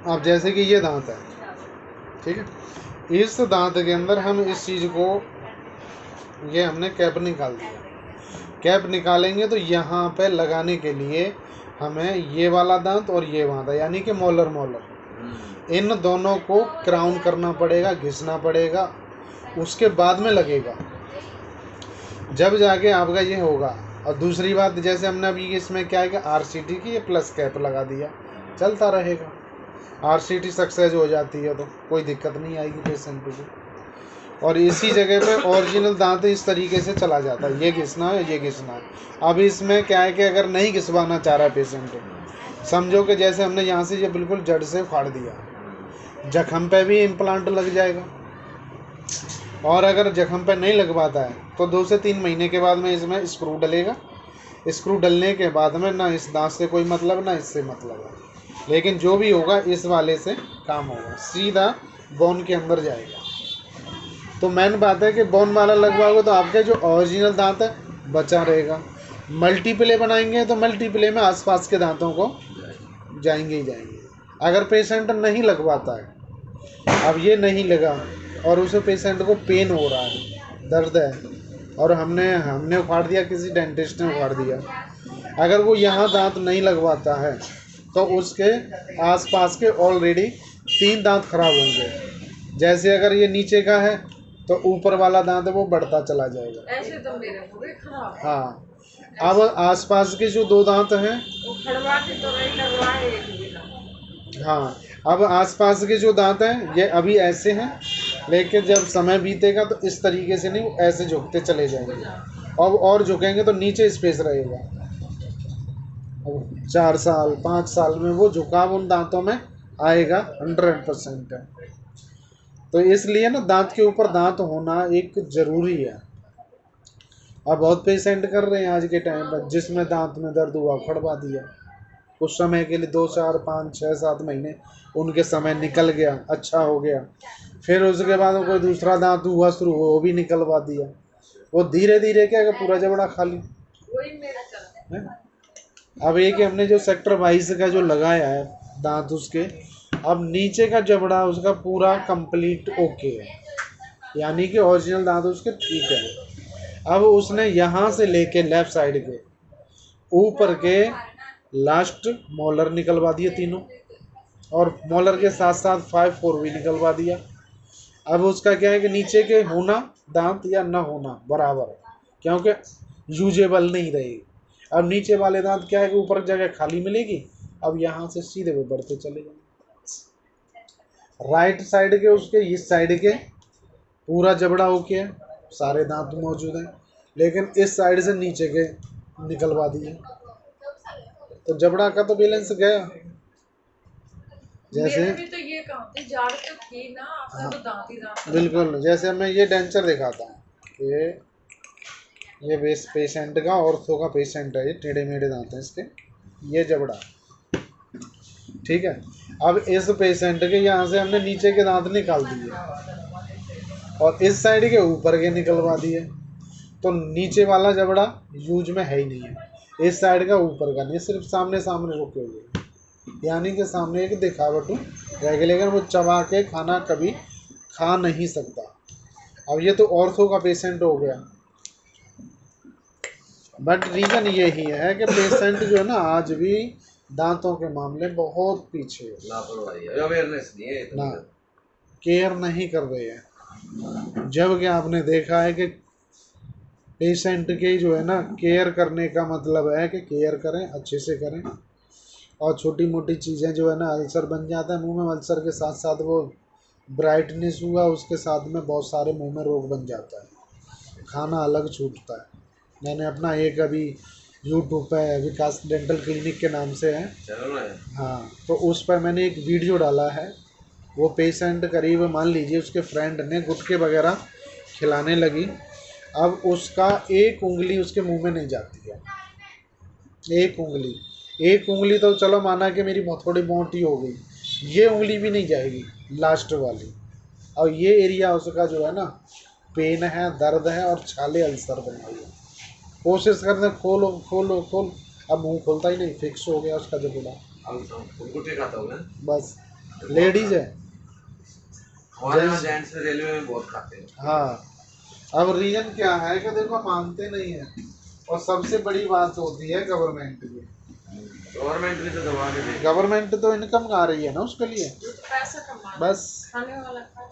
अब जैसे कि ये दांत है, ठीक है, इस दांत के अंदर हम इस चीज़ को, ये हमने कैप निकाल दिया। कैप निकालेंगे तो यहाँ पे लगाने के लिए हमें ये वाला दांत और ये वाला यानी कि मोलर इन दोनों को क्राउन करना पड़ेगा, घिसना पड़ेगा, उसके बाद में लगेगा, जब जाके आपका ये होगा। और दूसरी बात, जैसे हमने अभी इसमें क्या है कि आरसीटी की ये प्लस कैप लगा दिया, चलता रहेगा। आरसीटी सक्सेस हो जाती है तो कोई दिक्कत नहीं आएगी पेशेंट को। और इसी जगह पे ओरिजिनल दांत इस तरीके से चला जाता है, ये घिसना है, ये घिसना है। अब इसमें क्या है कि अगर नहीं घिसवाना चाह रहा पेशेंट, समझो कि जैसे हमने यहाँ से ये बिल्कुल जड़ से फाड़ दिया, जख्म पे भी इम्प्लांट लग जाएगा। और अगर जख्म पे नहीं लगवाता है तो 2 से 3 महीने के बाद में इसमें स्क्रू डलेगा। स्क्रू डलने के बाद में ना इस दांत से कोई मतलब ना इससे मतलब है, लेकिन जो भी होगा इस वाले से काम होगा, सीधा बोन के अंदर जाएगा। तो मेन बात है कि बोन वाला लगवाओगे तो आपके जो ओरिजिनल दांत है बचा रहेगा। मल्टीप्ले बनाएंगे तो मल्टीप्ले में आसपास के दांतों को जाएंगे ही जाएंगे। अगर पेशेंट नहीं लगवाता है, अब ये नहीं लगा और उसे पेशेंट को पेन हो रहा है, दर्द है, और हमने उखाड़ दिया, किसी डेंटिस्ट ने उखाड़ दिया, अगर वो यहाँ दांत नहीं लगवाता है तो उसके आसपास के ऑलरेडी 3 दांत खराब होंगे। जैसे अगर ये नीचे का है तो ऊपर वाला दांत है वो बढ़ता चला जाएगा। ऐसे तो मेरे पूरे खराब। हाँ, अब आसपास के जो 2 दांत हैं, खड़वा के तो नहीं लगवाए एक भी। हाँ, अब आसपास के जो दांत हैं ये अभी ऐसे हैं, लेकिन जब समय बीतेगा तो इस तरीके से नहीं, ऐसे झुकते चले जाएंगे। अब और झुकेंगे तो नीचे स्पेस रहेगा। 4 साल 5 साल में वो झुकाव उन दांतों में आएगा 100% है। तो इसलिए ना दांत के ऊपर दांत होना एक ज़रूरी है। अब बहुत पेशेंट कर रहे हैं आज के टाइम पर, जिसमें दांत में दर्द हुआ खड़वा दिया, कुछ समय के लिए 2 4 5 6 7 महीने उनके समय निकल गया, अच्छा हो गया, फिर उसके बाद कोई दूसरा दांत हुआ शुरू, वो भी निकलवा दिया। वो धीरे धीरे क्या पूरा जबड़ा खाली। अब एक हमने जो सेक्टर 22 का जो लगाया है दांत उसके, अब नीचे का जबड़ा उसका पूरा कंप्लीट ओके है, यानी कि ओरिजिनल दांत उसके ठीक है। अब उसने यहाँ से लेके लेफ्ट साइड के ऊपर के लास्ट मोलर निकलवा दिए तीनों, और मोलर के साथ साथ 5 4 भी निकलवा दिया। अब उसका क्या है कि नीचे के होना दांत या ना होना बराबर है, क्योंकि यूजेबल नहीं रहेगी। अब नीचे वाले दांत क्या है कि ऊपर जगह खाली मिलेगी, अब यहाँ से सीधे वो बढ़ते चले जाएंगे। राइट साइड के उसके इस साइड के पूरा जबड़ा ओके है, सारे दांत मौजूद हैं, लेकिन इस साइड से नीचे के निकलवा दिए तो जबड़ा का तो बैलेंस गया। जैसे मेरे भी तो ये कहा थी, जाड़ तो थी ना, आपने हाँ, तो दांत ही दांत। बिल्कुल। जैसे मैं ये डेंचर दिखाता हूँ, ये बेस पेशेंट का, ऑर्थो का पेशेंट है, ये टेढ़े मेढ़े दांत हैं इसके, ये जबड़ा, ठीक है। अब इस पेशेंट के यहाँ से हमने नीचे के दांत निकाल दिए और इस साइड के ऊपर के निकलवा दिए, तो नीचे वाला जबड़ा यूज में है ही नहीं है, इस साइड का ऊपर का नहीं, सिर्फ सामने सामने रुके हुए, यानी कि सामने एक दिखावट रहेगी, लेकिन वो चबा के खाना कभी खा नहीं सकता। अब ये तो ऑर्थो का पेशेंट हो गया, बट रीज़न यही है कि पेशेंट जो है ना आज भी दांतों के मामले बहुत पीछे है, अवेयरनेस नहीं है ना केयर नहीं कर रहे हैं। जब कि आपने देखा है कि पेशेंट के जो है ना केयर करने का मतलब है कि केयर करें, अच्छे से करें, और छोटी मोटी चीज़ें जो है ना, अल्सर बन जाता है मुंह में, अल्सर के साथ साथ वो ब्राइटनेस हुआ, उसके साथ में बहुत सारे मुंह में रोग बन जाता है, खाना अलग छूटता है। मैंने अपना एक अभी यूट्यूब पे विकास डेंटल क्लिनिक के नाम से है, हाँ, तो उस पर मैंने एक वीडियो डाला है। वो पेशेंट करीब मान लीजिए उसके फ्रेंड ने गुटखे वगैरह खिलाने लगी, अब उसका एक उंगली उसके मुंह में नहीं जाती है, एक उंगली तो चलो माना कि मेरी बहुत थोड़ी मोटी हो गई, ये उंगली भी नहीं जाएगी लास्ट वाली। और ये एरिया उसका जो है ना पेन है, दर्द है, और छाले अल्सर बन गई है। कोशिश करते खोलो खोलो खोल, अब मुंह खोलता ही नहीं, फिक्स हो गया उसका जबड़ा, गुटखे खाता हूँ मैं बस। लेडीज है। हमारे यहाँ जेंट्स जेंट्स रेलवे में बहुत खाते हैं। हाँ, अब रीजन क्या है कि देखो मानते नहीं है, और सबसे बड़ी बात होती है गवर्नमेंट की। गवर्नमेंट भी तो दबा के देगी। गवर्नमेंट तो इनकम आ रही है ना उसके लिए, पैसा कमा बस खाने वाला खा